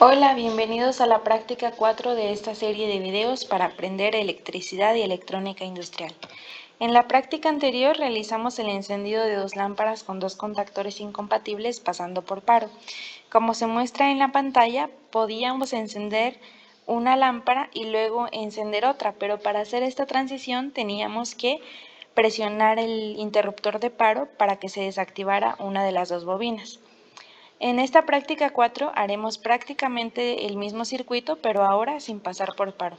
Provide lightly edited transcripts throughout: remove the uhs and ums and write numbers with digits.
Hola, bienvenidos a la práctica 4 de esta serie de videos para aprender electricidad y electrónica industrial. En la práctica anterior realizamos el encendido de dos lámparas con dos contactores incompatibles pasando por paro. Como se muestra en la pantalla, podíamos encender una lámpara y luego encender otra, pero para hacer esta transición teníamos que presionar el interruptor de paro para que se desactivara una de las dos bobinas. En esta práctica 4 haremos prácticamente el mismo circuito, pero ahora sin pasar por paro.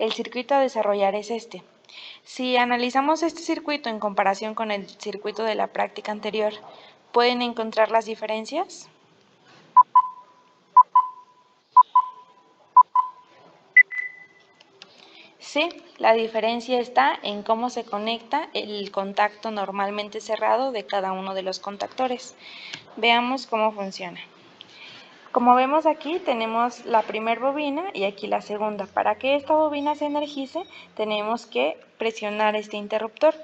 El circuito a desarrollar es este. Si analizamos este circuito en comparación con el circuito de la práctica anterior, ¿pueden encontrar las diferencias? Sí, la diferencia está en cómo se conecta el contacto normalmente cerrado de cada uno de los contactores. Veamos cómo funciona. Como vemos aquí tenemos la primera bobina y aquí la segunda. Para que esta bobina se energice tenemos que presionar este interruptor.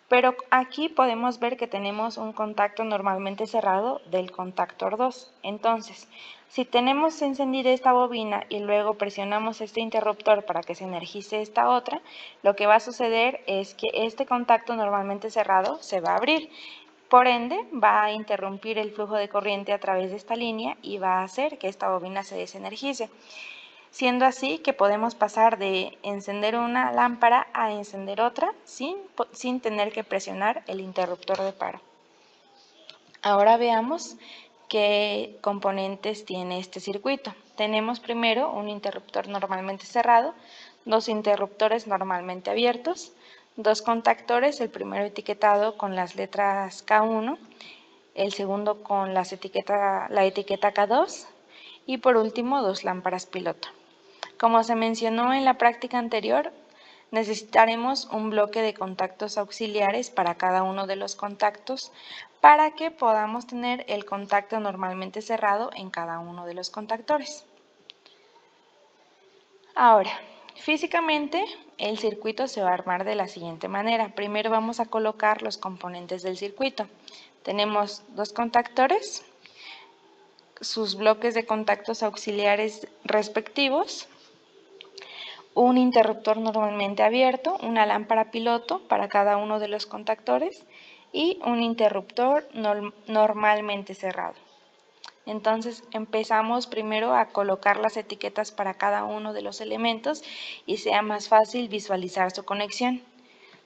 Pero aquí podemos ver que tenemos un contacto normalmente cerrado del contactor 2. Entonces, si tenemos encendida esta bobina y luego presionamos este interruptor para que se energice esta otra, lo que va a suceder es que este contacto normalmente cerrado se va a abrir. Por ende, va a interrumpir el flujo de corriente a través de esta línea y va a hacer que esta bobina se desenergice, siendo así que podemos pasar de encender una lámpara a encender otra sin tener que presionar el interruptor de paro. Ahora veamos qué componentes tiene este circuito. Tenemos primero un interruptor normalmente cerrado, dos interruptores normalmente abiertos, dos contactores, el primero etiquetado con las letras K1, el segundo con la etiqueta K2 y por último dos lámparas piloto. Como se mencionó en la práctica anterior, necesitaremos un bloque de contactos auxiliares para cada uno de los contactos para que podamos tener el contacto normalmente cerrado en cada uno de los contactores. Ahora, físicamente el circuito se va a armar de la siguiente manera. Primero vamos a colocar los componentes del circuito. Tenemos dos contactores, sus bloques de contactos auxiliares respectivos, un interruptor normalmente abierto, una lámpara piloto para cada uno de los contactores y un interruptor normalmente cerrado. Entonces empezamos primero a colocar las etiquetas para cada uno de los elementos y sea más fácil visualizar su conexión.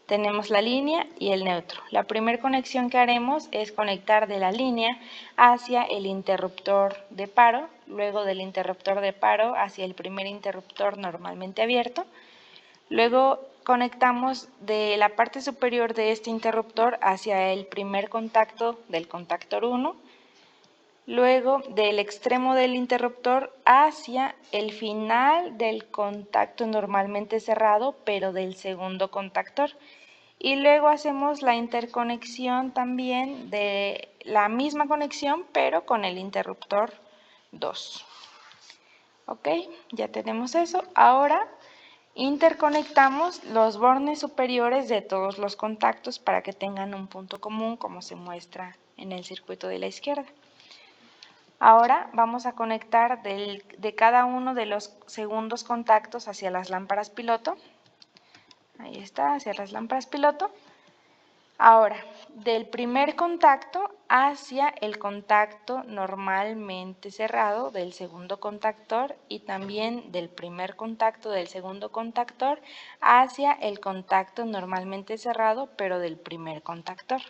Tenemos la línea y el neutro. La primera conexión que haremos es conectar de la línea hacia el interruptor de paro, luego del interruptor de paro hacia el primer interruptor normalmente abierto. Luego conectamos de la parte superior de este interruptor hacia el primer contacto del contactor 1, luego del extremo del interruptor hacia el final del contacto normalmente cerrado, pero del segundo contactor. Y luego hacemos la interconexión también de la misma conexión, pero con el interruptor 2. Ok, ya tenemos eso. Ahora interconectamos los bornes superiores de todos los contactos para que tengan un punto común, como se muestra en el circuito de la izquierda. Ahora vamos a conectar de cada uno de los segundos contactos hacia las lámparas piloto. Ahí está, hacia las lámparas piloto. Ahora, del primer contacto hacia el contacto normalmente cerrado del segundo contactor y también del primer contacto del segundo contactor hacia el contacto normalmente cerrado pero del primer contactor.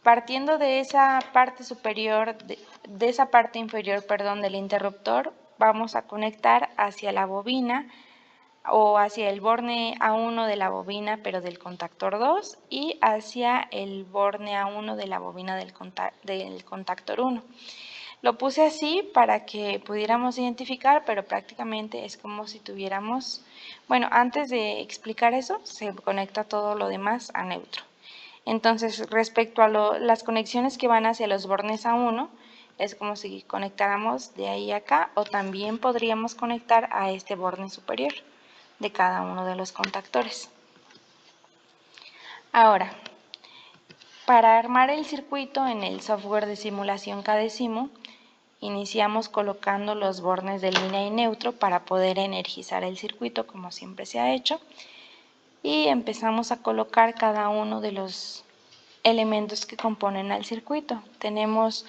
Partiendo de esa parte superior, de esa parte inferior, del interruptor, vamos a conectar hacia la bobina o hacia el borne A1 de la bobina pero del contactor 2 y hacia el borne A1 de la bobina del contactor 1. Lo puse así para que pudiéramos identificar, pero prácticamente es como si tuviéramos, bueno, antes de explicar eso, se conecta todo lo demás a neutro. Entonces, respecto a las conexiones que van hacia los bornes A1, es como si conectáramos de ahí a acá o también podríamos conectar a este borne superior de cada uno de los contactores. Ahora, para armar el circuito en el software de simulación Cadesimo, iniciamos colocando los bornes de línea y neutro para poder energizar el circuito, como siempre se ha hecho, y empezamos a colocar cada uno de los elementos que componen al circuito. Tenemos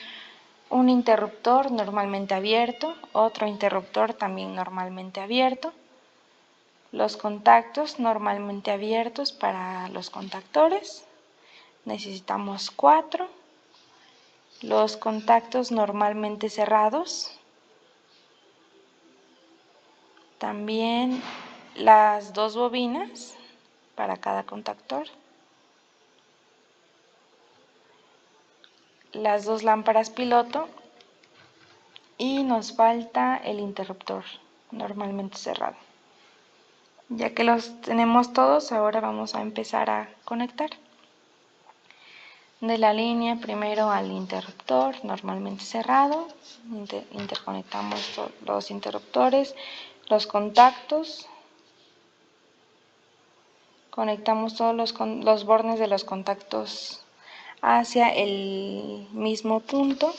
un interruptor normalmente abierto, otro interruptor también normalmente abierto, los contactos normalmente abiertos para los contactores, necesitamos 4, los contactos normalmente cerrados, también las 2 bobinas para cada contactor, las 2 lámparas piloto y nos falta el interruptor normalmente cerrado. Ya que los tenemos todos, ahora vamos a empezar a conectar. De la línea primero al interruptor normalmente cerrado, interconectamos los interruptores, los contactos, conectamos todos los bornes de los contactos hacia el mismo punto.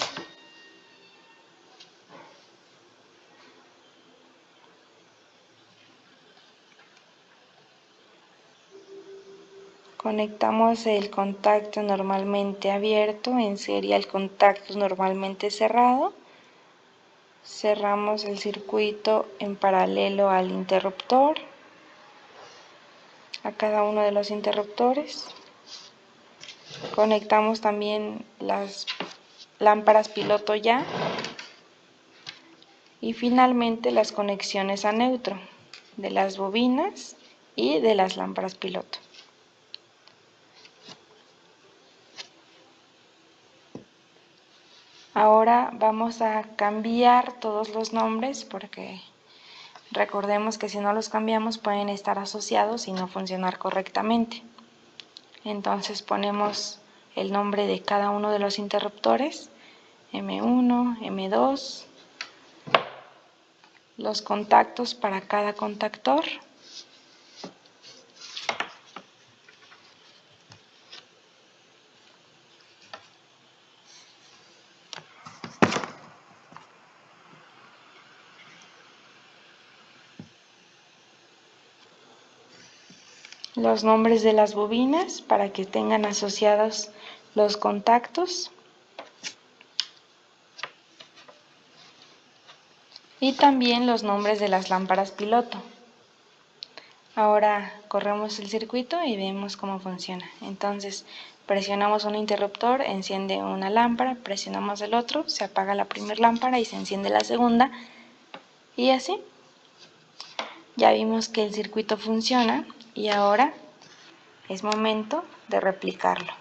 Conectamos el contacto normalmente abierto en serie al contacto normalmente cerrado. Cerramos el circuito en paralelo al interruptor, a cada uno de los interruptores. Conectamos también las lámparas piloto ya. Y finalmente las conexiones a neutro de las bobinas y de las lámparas piloto. Ahora vamos a cambiar todos los nombres porque recordemos que si no los cambiamos pueden estar asociados y no funcionar correctamente. Entonces ponemos el nombre de cada uno de los interruptores, M1, M2, los contactos para cada contactor, los nombres de las bobinas para que tengan asociados los contactos y también los nombres de las lámparas piloto. Ahora corremos el circuito y vemos cómo funciona. Entonces presionamos un interruptor, enciende una lámpara, presionamos el otro, se apaga la primera lámpara y se enciende la segunda y así. Ya vimos que el circuito funciona y ahora es momento de replicarlo.